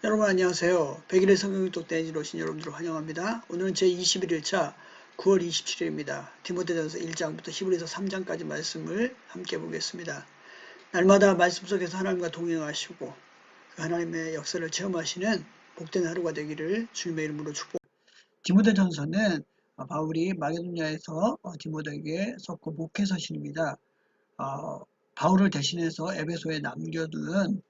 여러분 안녕하세요. 100일의 성경독 대행지로 오신 여러분들을 환영합니다. 오늘은 제21일차 9월 27일입니다. 디모데전서 1장부터 히브리서 3장까지 말씀을 함께 보겠습니다. 날마다 말씀 속에서 하나님과 동행하시고 그 하나님의 역사를 체험하시는 복된 하루가 되기를 주님의 이름으로 축복합니다. 디모데전서는 바울이 마게도냐에서 디모데에게 썼고 목회서신입니다. 바울을 대신해서 에베소에 남겨둔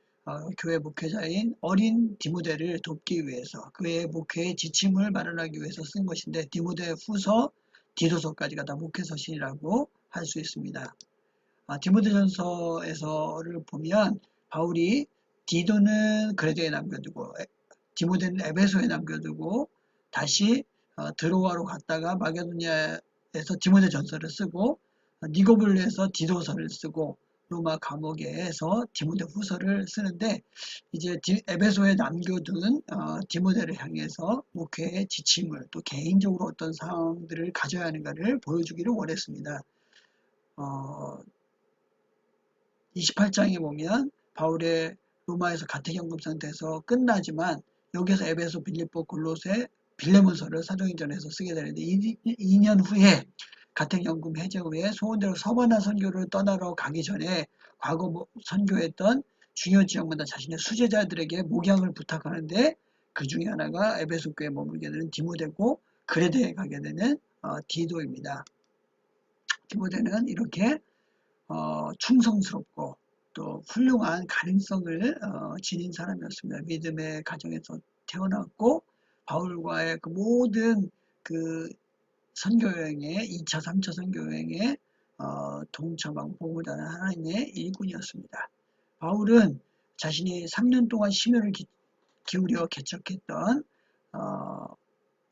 교회 목회자인 어린 디모데를 돕기 위해서 그의 목회의 지침을 마련하기 위해서 쓴 것인데 디모데 후서, 디도서까지가 다 목회서신이라고 할 수 있습니다. 디모데전서에서를 보면 바울이 디도는 그레데에 남겨두고 디모데는 에베소에 남겨두고 다시 드로아로 갔다가 마게도냐에서 디모데전서를 쓰고 니고볼리에서 디도서를 쓰고 로마 감옥에서 디모데 후서를 쓰는데 이제 에베소에 남겨둔 디모데를 향해서 목회의 지침을 또 개인적으로 어떤 사항들을 가져야 하는가를 보여주기를 원했습니다. 28장에 보면 바울의 로마에서 가택연금 상태에서 끝나지만 여기서 에베소, 빌립보, 골로새, 빌레몬서를 사도행전에서 쓰게 되는데 2년 후에 가택연금 해제 후에 소원대로 서바나 선교를 떠나러 가기 전에 과거 선교했던 중요 지역마다 자신의 수제자들에게 목양을 부탁하는데 그 중에 하나가 에베소 교회에 머물게 되는 디모데고 그레데에 가게 되는 디도입니다. 디모데는 이렇게 충성스럽고 또 훌륭한 가능성을 지닌 사람이었습니다. 믿음의 가정에서 태어났고 바울과의 그 모든 그 선교여행에 2차, 3차 선교여행에 동참하고 복음을 전하는 하나님의 일꾼이었습니다. 바울은 자신이 3년 동안 심혈을 기울여 개척했던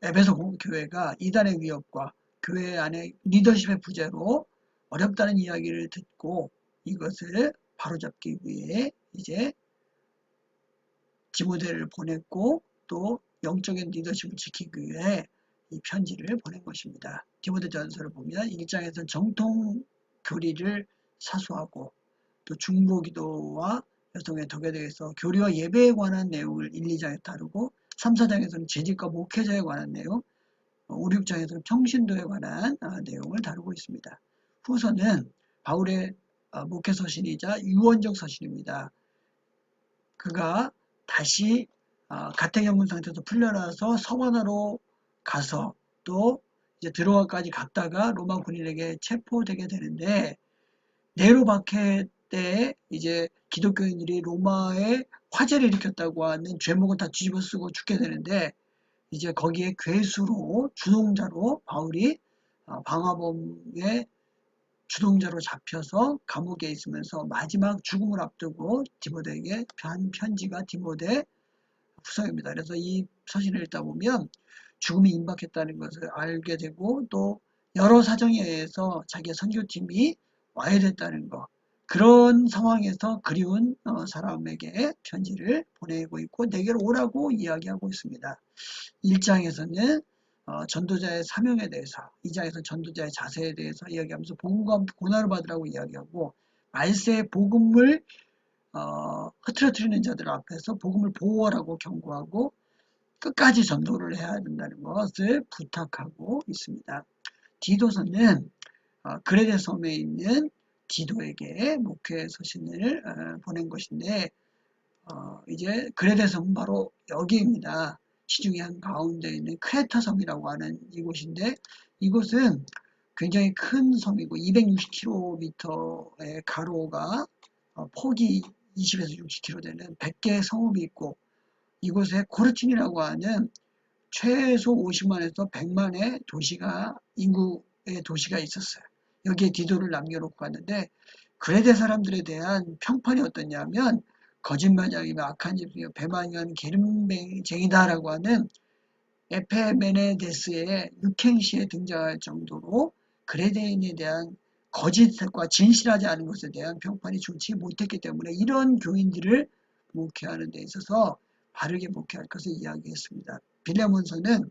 에베소 교회가 이단의 위협과 교회 안에 리더십의 부재로 어렵다는 이야기를 듣고 이것을 바로잡기 위해 이제 디모데를 보냈고 또 영적인 리더십을 지키기 위해 이 편지를 보낸 것입니다. 디모데전서를 보면 1장에서는 정통 교리를 사수하고 또 중보기도와 여성의 덕에 대해서 교리와 예배에 관한 내용을 1, 2장에 다루고 3, 4장에서는 재직과 목회자에 관한 내용, 5, 6장에서는 평신도에 관한 내용을 다루고 있습니다. 후서는 바울의 목회서신이자 유언적 서신입니다. 그가 다시 가택연금 상태에서 풀려나서 서바나로 가서 또 이제 드로아까지 갔다가 로마 군인에게 체포되게 되는데 네로 박해 때 이제 기독교인들이 로마에 화재를 일으켰다고 하는 죄목을 다 뒤집어 쓰고 죽게 되는데 이제 거기에 괴수로 주동자로 바울이 방화범의 주동자로 잡혀서 감옥에 있으면서 마지막 죽음을 앞두고 디모데에게 한 편지가 디모데 후서입니다. 그래서 이 서신을 읽다 보면 죽음이 임박했다는 것을 알게 되고 또 여러 사정에 의해서 자기의 선교팀이 와야 됐다는 것, 그런 상황에서 그리운 사람에게 편지를 보내고 있고 내게로 오라고 이야기하고 있습니다. 1장에서는 전도자의 사명에 대해서, 2장에서는 전도자의 자세에 대해서 이야기하면서 복음과 고난을 받으라고 이야기하고 말세의 복음을 흐트러뜨리는 자들 앞에서 복음을 보호하라고 경고하고 끝까지 전도를 해야 된다는 것을 부탁하고 있습니다. 디도서는 그레데 섬에 있는 디도에게 목회 서신을 보낸 것인데 이제 그레데 섬은 바로 여기입니다. 시중의 한 가운데 있는 크레타 섬이라고 하는 이곳인데 이곳은 굉장히 큰 섬이고 260km의 가로가 폭이 20에서 60km 되는 100개의 성읍이 있고 이곳에 코르틴이라고 하는 최소 50만에서 100만의 인구의 도시가 있었어요. 여기에 디도를 남겨놓고 갔는데 그레데 사람들에 대한 평판이 어떠냐면 거짓말장이며 악한 집이며 배반이한 기름쟁이다라고 하는 에페메네데스의 육행시에 등장할 정도로 그레데인에 대한 거짓과 진실하지 않은 것에 대한 평판이 좋지 못했기 때문에 이런 교인들을 목회하는 데 있어서 바르게 목회할 것을 이야기했습니다. 빌레몬서는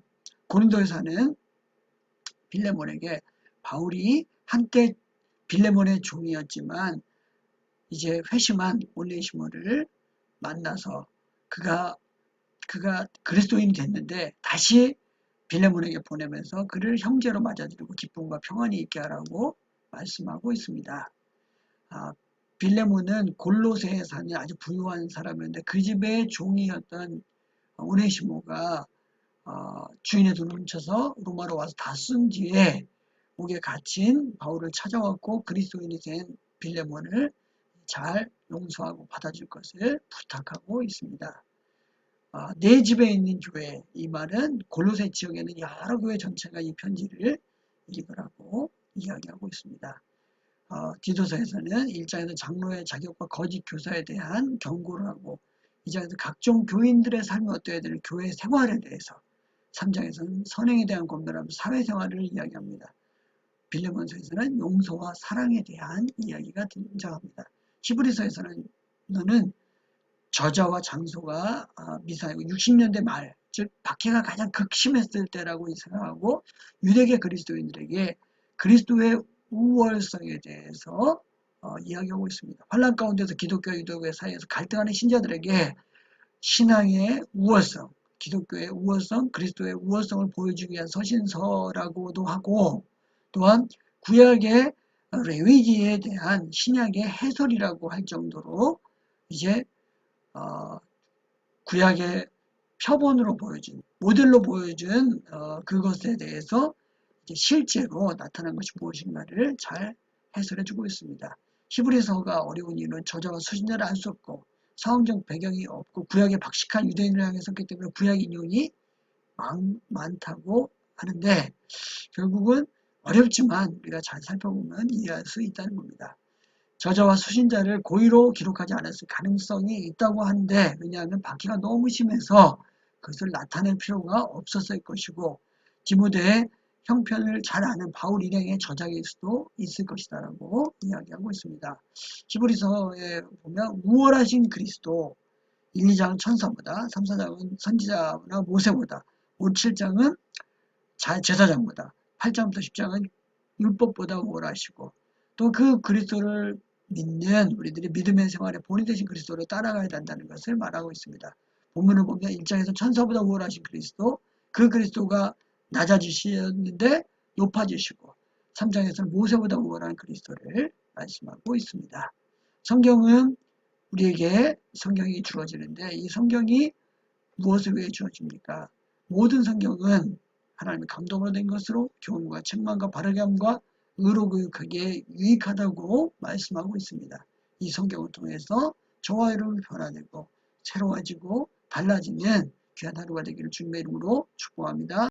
고린도에 사는 빌레몬에게 바울이 한때 빌레몬의 종이었지만 이제 회심한 오네시모를 만나서 그가 그리스도인이 됐는데 다시 빌레몬에게 보내면서 그를 형제로 맞아들이고 기쁨과 평안이 있게 하라고 말씀하고 있습니다. 빌레몬은 골로새에 사는 아주 부유한 사람이었는데 그 집의 종이었던 오네시모가 주인의 돈을 훔쳐서 로마로 와서 다 쓴 뒤에 옥에 갇힌 바울을 찾아왔고 그리스도인이 된 빌레몬을 잘 용서하고 받아줄 것을 부탁하고 있습니다. 내 집에 있는 교회, 이 말은 골로새 지역에는 여러 교회 전체가 이 편지를 읽으라고 이야기하고 있습니다. 디도서에서는 1장에서 장로의 자격과 거짓 교사에 대한 경고를 하고 2장에서 각종 교인들의 삶이 어떠해야 되는 교회 생활에 대해서 3장에서는 선행에 대한 권면하면서 사회생활을 이야기합니다. 빌레몬서에서는 용서와 사랑에 대한 이야기가 등장합니다. 히브리서에서는 너는 저자와 장소가 미사이고 60년대 말, 즉 박해가 가장 극심했을 때라고 생각하고 유대계 그리스도인들에게 그리스도의 우월성에 대해서 이야기하고 있습니다. 환란 가운데서 기독교와 유대교 사이에서 갈등하는 신자들에게 신앙의 우월성, 기독교의 우월성, 그리스도의 우월성을 보여주기 위한 서신서라고도 하고 또한 구약의 레위기에 대한 신약의 해설이라고 할 정도로 이제 구약의 표본으로 보여준, 모델로 보여준 그것에 대해서 이제 실제로 나타난 것이 무엇인가를 잘 해설해주고 있습니다. 히브리서가 어려운 이유는 저자가 수신자를 알 수 없고 상황적 배경이 없고 구약에 박식한 유대인을 향해 썼기 때문에 구약 인용이 많다고 하는데 결국은 어렵지만 우리가 잘 살펴보면 이해할 수 있다는 겁니다. 저자와 수신자를 고의로 기록하지 않았을 가능성이 있다고 하는데 왜냐하면 박해가 너무 심해서 그것을 나타낼 필요가 없었을 것이고 디모데의 형편을 잘 아는 바울 일행의 저작일 수도 있을 것이다라고 이야기하고 있습니다. 히브리서에 보면 우월하신 그리스도 1, 2장은 천사보다 3, 4장은 선지자나 모세보다 5, 7장은 제사장보다 8장부터 10장은 율법보다 우월하시고 또 그 그리스도를 믿는 우리들이 믿음의 생활에 본이 되신 그리스도를 따라가야 된다는 것을 말하고 있습니다. 본문을 보면 1장에서 천사보다 우월하신 그리스도, 그 그리스도가 낮아지셨는데 높아지시고 3장에서는 모세보다 우월한 그리스도를 말씀하고 있습니다. 성경은 우리에게 성경이 주어지는데 이 성경이 무엇을 위해 주어집니까? 모든 성경은 하나님의 감동으로 된 것으로 교훈과 책망과 바르게 함과 의로 교육하기에 유익하다고 말씀하고 있습니다. 이 성경을 통해서 저와 여러분이 변화되고 새로워지고 달라지는 귀한 하루가 되기를 주님의 이름으로 축복합니다.